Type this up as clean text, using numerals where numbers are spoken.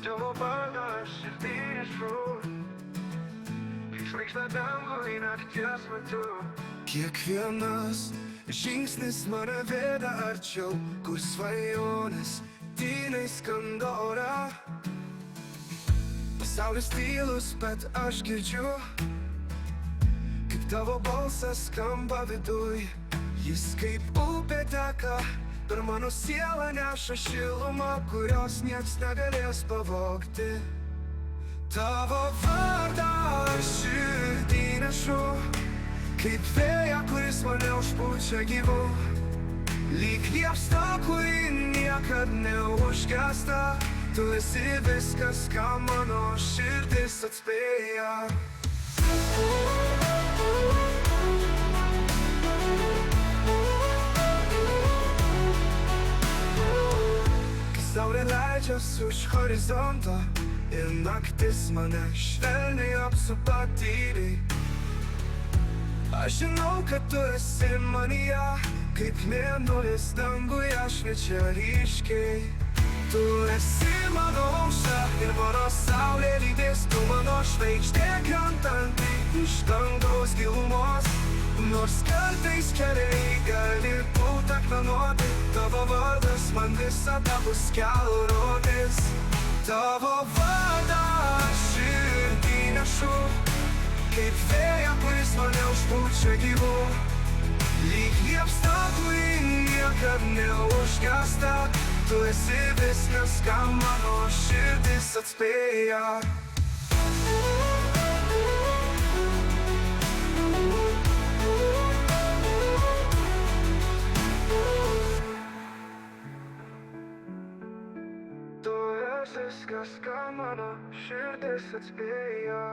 tavo vardą aš širdį nešu, kaip žvaigždę dangui nakties metu. Kiekvienas žingsnis mane veda arčiau, kur svajonės tyliai skamba ore. Pasaulis tylus, bet aš girdžiu, kaip tavo balsas skamba viduj. Jis kaip upė teka, per mano sielą neša šilumą, kurios nieks negalės pavogti. Tavo vardą aš širdį nešu, kaip vėją, kuris mane užpučia gyvu. Lyg liepsna, kuri niekad neužgęsta, tu esi viskas, ką mano širdis atspėja. Saulė leidžias už horizonto ir naktis mane švelniai apsupa tyliai. Aš žinau, kad tu esi manyje, kaip mėnulis danguje šviečia ryškiai. Tu esi mano aušra ir mano saulė lydės, tu mano žvaigždė krentanti iš dangaus gilumos. Nors kartais keliai gali būt akmenuoti, tavo vardas man visada bus kelrodis. Tavo vardą aš širdį nešu, kaip vėją, kuris mane užpučia gyvu. Lyg liepsna, kuri niekad neužgęsta, tu esi viskas, ką mano širdis atspėja. Tu esi viskas, ką mano širdis atspėja.